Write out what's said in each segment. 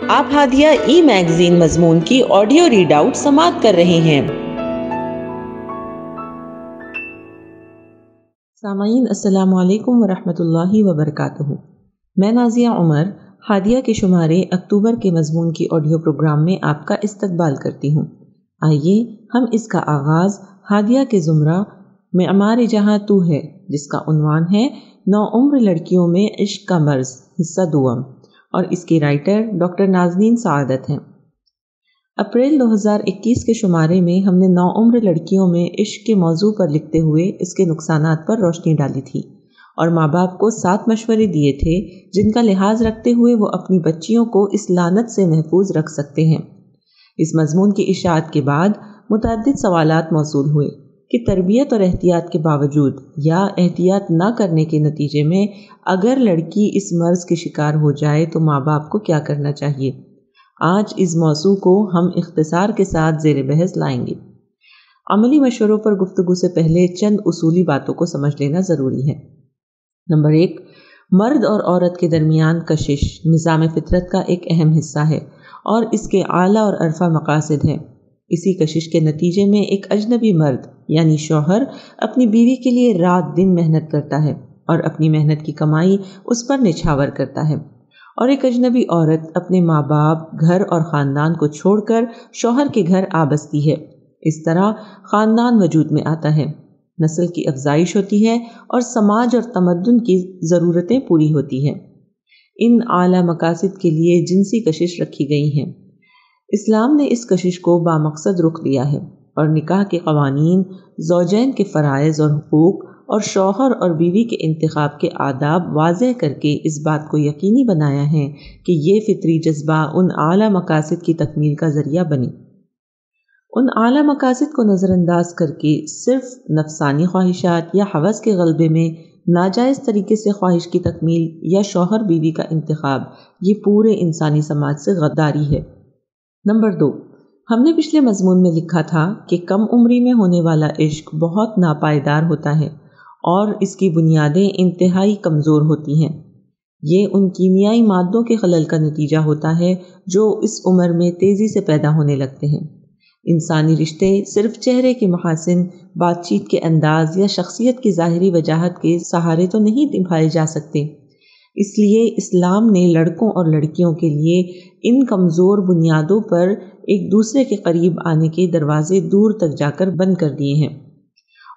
آپ ہادیہ ای میگزین مضمون کی آڈیو ریڈ آؤٹ سماعت کر رہے ہیں۔ سامعین السلام علیکم ورحمۃ اللہ وبرکاتہ۔ میں نازیہ عمر ہادیہ کے شمارے اکتوبر کے مضمون کی آڈیو پروگرام میں آپ کا استقبال کرتی ہوں۔ آئیے ہم اس کا آغاز ہادیہ کے زمرہ معمار جہاں تو ہے جس کا عنوان ہے نوعمر لڑکیوں میں عشق کا مرض حصہ دوم، اور اس کی رائٹر ڈاکٹر نازنین سعادت ہیں۔ اپریل 2021 کے شمارے میں ہم نے نوعمر لڑکیوں میں عشق کے موضوع پر لکھتے ہوئے اس کے نقصانات پر روشنی ڈالی تھی اور ماں باپ کو 7 مشورے دیے تھے جن کا لحاظ رکھتے ہوئے وہ اپنی بچیوں کو اس لعنت سے محفوظ رکھ سکتے ہیں۔ اس مضمون کی اشاعت کے بعد متعدد سوالات موصول ہوئے کہ تربیت اور احتیاط کے باوجود یا احتیاط نہ کرنے کے نتیجے میں اگر لڑکی اس مرض کے شکار ہو جائے تو ماں باپ کو کیا کرنا چاہیے۔ آج اس موضوع کو ہم اختصار کے ساتھ زیر بحث لائیں گے۔ عملی مشوروں پر گفتگو سے پہلے چند اصولی باتوں کو سمجھ لینا ضروری ہے۔ نمبر 1، مرد اور عورت کے درمیان کشش نظام فطرت کا ایک اہم حصہ ہے اور اس کے اعلیٰ اور عرفہ مقاصد ہیں۔ اسی کشش کے نتیجے میں ایک اجنبی مرد یعنی شوہر اپنی بیوی کے لیے رات دن محنت کرتا ہے اور اپنی محنت کی کمائی اس پر نچھاور کرتا ہے، اور ایک اجنبی عورت اپنے ماں باپ، گھر اور خاندان کو چھوڑ کر شوہر کے گھر آ بستی ہے۔ اس طرح خاندان وجود میں آتا ہے، نسل کی افزائش ہوتی ہے اور سماج اور تمدن کی ضرورتیں پوری ہوتی ہیں۔ ان اعلیٰ مقاصد کے لیے جنسی کشش رکھی گئی ہیں۔ اسلام نے اس کشش کو بامقصد رخ دیا ہے اور نکاح کے قوانین، زوجین کے فرائض اور حقوق اور شوہر اور بیوی کے انتخاب کے آداب واضح کر کے اس بات کو یقینی بنایا ہے کہ یہ فطری جذبہ ان اعلیٰ مقاصد کی تکمیل کا ذریعہ بنے۔ ان اعلیٰ مقاصد کو نظر انداز کر کے صرف نفسانی خواہشات یا ہوس کے غلبے میں ناجائز طریقے سے خواہش کی تکمیل یا شوہر بیوی کا انتخاب، یہ پورے انسانی سماج سے غداری ہے۔ نمبر 2، ہم نے پچھلے مضمون میں لکھا تھا کہ کم عمری میں ہونے والا عشق بہت ناپائیدار ہوتا ہے اور اس کی بنیادیں انتہائی کمزور ہوتی ہیں۔ یہ ان کیمیائی مادوں کے خلل کا نتیجہ ہوتا ہے جو اس عمر میں تیزی سے پیدا ہونے لگتے ہیں۔ انسانی رشتے صرف چہرے کے محاسن، بات چیت کے انداز یا شخصیت کی ظاہری وجاہت کے سہارے تو نہیں نبھائے جا سکتے۔ اس لیے اسلام نے لڑکوں اور لڑکیوں کے لیے ان کمزور بنیادوں پر ایک دوسرے کے قریب آنے کے دروازے دور تک جا کر بند کر دیے ہیں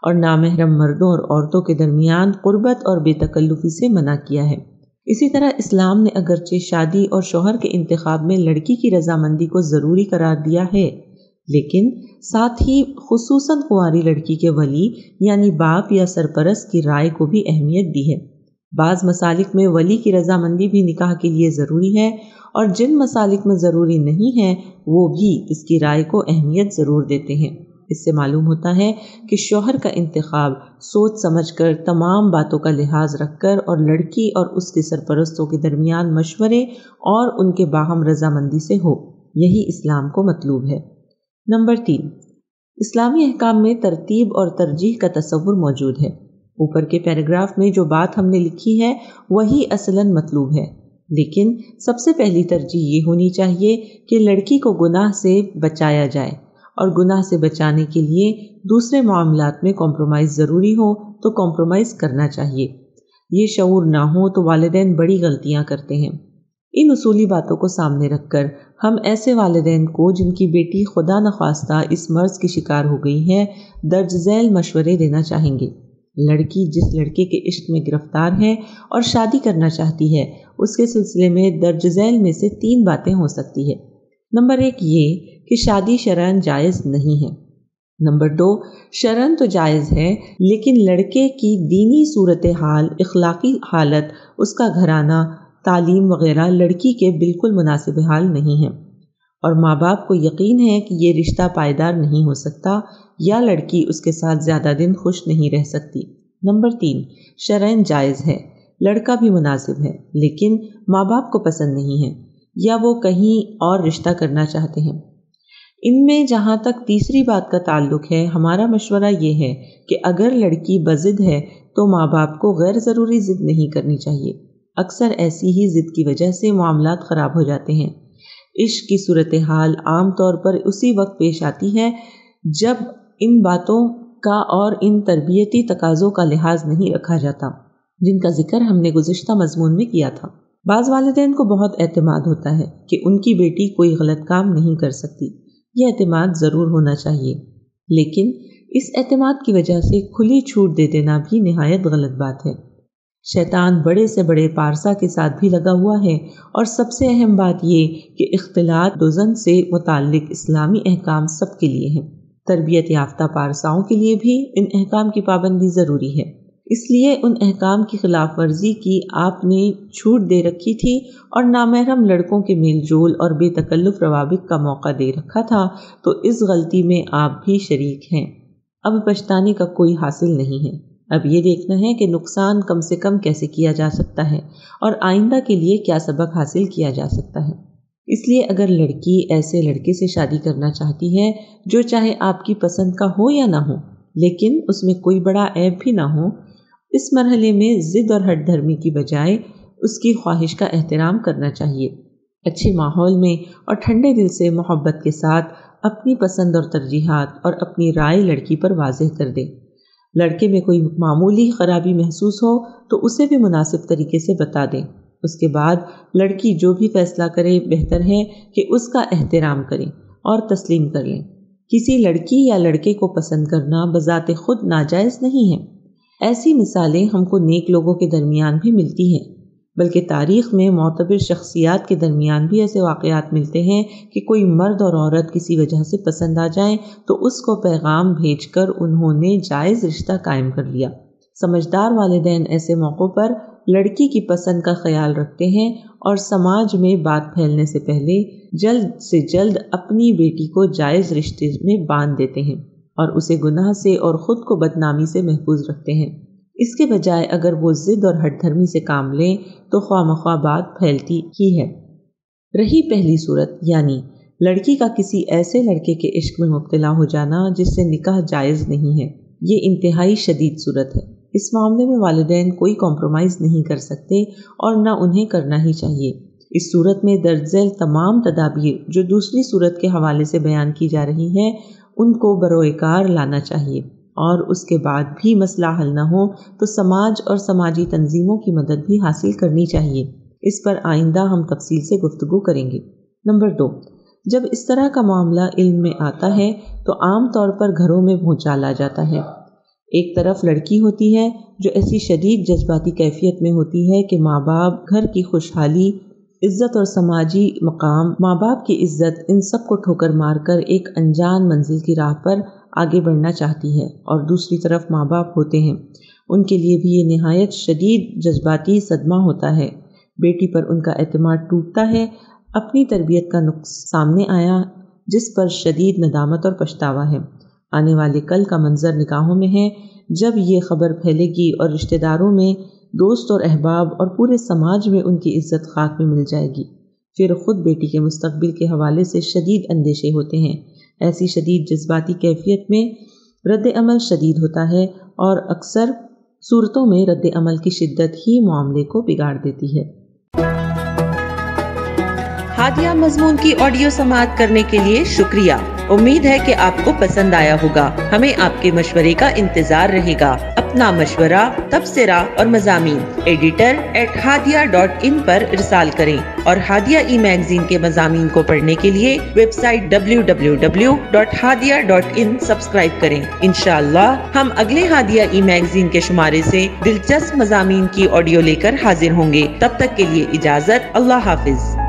اور نامحرم مردوں اور عورتوں کے درمیان قربت اور بے تکلفی سے منع کیا ہے۔ اسی طرح اسلام نے اگرچہ شادی اور شوہر کے انتخاب میں لڑکی کی رضامندی کو ضروری قرار دیا ہے، لیکن ساتھ ہی خصوصاً کنواری لڑکی کے ولی یعنی باپ یا سرپرست کی رائے کو بھی اہمیت دی ہے۔ بعض مسالک میں ولی کی رضامندی بھی نکاح کے لیے ضروری ہے اور جن مسالک میں ضروری نہیں ہے وہ بھی اس کی رائے کو اہمیت ضرور دیتے ہیں۔ اس سے معلوم ہوتا ہے کہ شوہر کا انتخاب سوچ سمجھ کر، تمام باتوں کا لحاظ رکھ کر اور لڑکی اور اس کے سرپرستوں کے درمیان مشورے اور ان کے باہم رضامندی سے ہو، یہی اسلام کو مطلوب ہے۔ نمبر 3، اسلامی احکام میں ترتیب اور ترجیح کا تصور موجود ہے۔ اوپر کے پیراگراف میں جو بات ہم نے لکھی ہے وہی اصلاً مطلوب ہے، لیکن سب سے پہلی ترجیح یہ ہونی چاہیے کہ لڑکی کو گناہ سے بچایا جائے، اور گناہ سے بچانے کے لیے دوسرے معاملات میں کمپرومائز ضروری ہو تو کمپرومائز کرنا چاہیے۔ یہ شعور نہ ہو تو والدین بڑی غلطیاں کرتے ہیں۔ ان اصولی باتوں کو سامنے رکھ کر ہم ایسے والدین کو جن کی بیٹی خدا نخواستہ اس مرض کی شکار ہو گئی ہے درج ذیل مشورے دینا چاہیں گے۔ لڑکی جس لڑکے کے عشق میں گرفتار ہے اور شادی کرنا چاہتی ہے اس کے سلسلے میں درج ذیل میں سے 3 باتیں ہو سکتی ہے۔ نمبر 1 یہ کہ شادی شرعاً جائز نہیں ہے۔ نمبر 2، شرعاً تو جائز ہے لیکن لڑکے کی دینی صورتحال، اخلاقی حالت، اس کا گھرانہ، تعلیم وغیرہ لڑکی کے بالکل مناسب حال نہیں ہے، اور ماں باپ کو یقین ہے کہ یہ رشتہ پائیدار نہیں ہو سکتا یا لڑکی اس کے ساتھ زیادہ دن خوش نہیں رہ سکتی۔ نمبر 3، شرعاً جائز ہے، لڑکا بھی مناسب ہے لیکن ماں باپ کو پسند نہیں ہے یا وہ کہیں اور رشتہ کرنا چاہتے ہیں۔ ان میں جہاں تک تیسری بات کا تعلق ہے، ہمارا مشورہ یہ ہے کہ اگر لڑکی بضد ہے تو ماں باپ کو غیر ضروری ضد نہیں کرنی چاہیے۔ اکثر ایسی ہی ضد کی وجہ سے معاملات خراب ہو جاتے ہیں۔ عشق کی صورتحال عام طور پر اسی وقت پیش آتی ہے جب ان باتوں کا اور ان تربیتی تقاضوں کا لحاظ نہیں رکھا جاتا جن کا ذکر ہم نے گزشتہ مضمون میں کیا تھا۔ بعض والدین کو بہت اعتماد ہوتا ہے کہ ان کی بیٹی کوئی غلط کام نہیں کر سکتی۔ یہ اعتماد ضرور ہونا چاہیے، لیکن اس اعتماد کی وجہ سے کھلی چھوٹ دے دینا بھی نہایت غلط بات ہے۔ شیطان بڑے سے بڑے پارسا کے ساتھ بھی لگا ہوا ہے، اور سب سے اہم بات یہ کہ اختلاط و زن سے متعلق اسلامی احکام سب کے لیے ہیں۔ تربیت یافتہ پارساؤں کے لیے بھی ان احکام کی پابندی ضروری ہے، اس لیے ان احکام کی خلاف ورزی کی آپ نے چھوٹ دے رکھی تھی اور نامحرم لڑکوں کے میل جول اور بے تکلف روابط کا موقع دے رکھا تھا، تو اس غلطی میں آپ بھی شریک ہیں۔ اب پچھتانے کا کوئی حاصل نہیں ہے، اب یہ دیکھنا ہے کہ نقصان کم سے کم کیسے کیا جا سکتا ہے اور آئندہ کے لیے کیا سبق حاصل کیا جا سکتا ہے۔ اس لیے اگر لڑکی ایسے لڑکے سے شادی کرنا چاہتی ہے جو چاہے آپ کی پسند کا ہو یا نہ ہو، لیکن اس میں کوئی بڑا عیب بھی نہ ہو، اس مرحلے میں ضد اور ہٹ دھرمی کی بجائے اس کی خواہش کا احترام کرنا چاہیے۔ اچھے ماحول میں اور ٹھنڈے دل سے محبت کے ساتھ اپنی پسند اور ترجیحات اور اپنی رائے لڑکی پر واضح کر دے۔ لڑکے میں کوئی معمولی خرابی محسوس ہو تو اسے بھی مناسب طریقے سے بتا دیں۔ اس کے بعد لڑکی جو بھی فیصلہ کرے بہتر ہے کہ اس کا احترام کریں اور تسلیم کر لیں۔ کسی لڑکی یا لڑکے کو پسند کرنا بذات خود ناجائز نہیں ہے۔ ایسی مثالیں ہم کو نیک لوگوں کے درمیان بھی ملتی ہیں، بلکہ تاریخ میں معتبر شخصیات کے درمیان بھی ایسے واقعات ملتے ہیں کہ کوئی مرد اور عورت کسی وجہ سے پسند آ جائیں تو اس کو پیغام بھیج کر انہوں نے جائز رشتہ قائم کر لیا۔ سمجھدار والدین ایسے موقعوں پر لڑکی کی پسند کا خیال رکھتے ہیں اور سماج میں بات پھیلنے سے پہلے جلد سے جلد اپنی بیٹی کو جائز رشتے میں باندھ دیتے ہیں اور اسے گناہ سے اور خود کو بدنامی سے محفوظ رکھتے ہیں۔ اس کے بجائے اگر وہ ضد اور ہٹ دھرمی سے کام لیں تو خواہ مخواہ بات پھیلتی ہی ہے۔ رہی پہلی صورت، یعنی لڑکی کا کسی ایسے لڑکے کے عشق میں مبتلا ہو جانا جس سے نکاح جائز نہیں ہے، یہ انتہائی شدید صورت ہے۔ اس معاملے میں والدین کوئی کمپرومائز نہیں کر سکتے اور نہ انہیں کرنا ہی چاہیے۔ اس صورت میں درج ذیل تمام تدابیر جو دوسری صورت کے حوالے سے بیان کی جا رہی ہیں ان کو بروئے کار لانا چاہیے، اور اس کے بعد بھی مسئلہ حل نہ ہو تو سماج اور سماجی تنظیموں کی مدد بھی حاصل کرنی چاہیے۔ اس پر آئندہ ہم تفصیل سے گفتگو کریں گے۔ نمبر 2، جب اس طرح کا معاملہ علم میں آتا ہے تو عام طور پر گھروں میں بھونچال آ جاتا ہے۔ ایک طرف لڑکی ہوتی ہے جو ایسی شدید جذباتی کیفیت میں ہوتی ہے کہ ماں باپ، گھر کی خوشحالی، عزت اور سماجی مقام، ماں باپ کی عزت، ان سب کو ٹھوکر مار کر ایک انجان منزل کی راہ پر آگے بڑھنا چاہتی ہے، اور دوسری طرف ماں باپ ہوتے ہیں، ان کے لیے بھی یہ نہایت شدید جذباتی صدمہ ہوتا ہے۔ بیٹی پر ان کا اعتماد ٹوٹتا ہے، اپنی تربیت کا نقص سامنے آیا جس پر شدید ندامت اور پچھتاوا ہے۔ آنے والے کل کا منظر نگاہوں میں ہے جب یہ خبر پھیلے گی اور رشتہ داروں میں، دوست اور احباب اور پورے سماج میں ان کی عزت خاک میں مل جائے گی۔ پھر خود بیٹی کے مستقبل کے حوالے سے شدید اندیشے ہوتے ہیں۔ ایسی شدید جذباتی کیفیت میں رد عمل شدید ہوتا ہے، اور اکثر صورتوں میں رد عمل کی شدت ہی معاملے کو بگاڑ دیتی ہے۔ ہادیہ مضمون کی آڈیو سماعت کرنے کے لیے شکریہ۔ امید ہے کہ آپ کو پسند آیا ہوگا۔ ہمیں آپ کے مشورے کا انتظار رہے گا۔ اپنا مشورہ، تبصرہ اور مضامین editor@hadia.in پر ارسال کریں، اور ہادیہ ای میگزین کے مضامین کو پڑھنے کے لیے ویب سائٹ www.hadia.in سبسکرائب کریں۔ انشاءاللہ ہم اگلے ہادیہ ای میگزین کے شمارے سے دلچسپ مضامین کی آڈیو لے کر حاضر ہوں گے۔ تب تک کے لیے اجازت، اللہ حافظ۔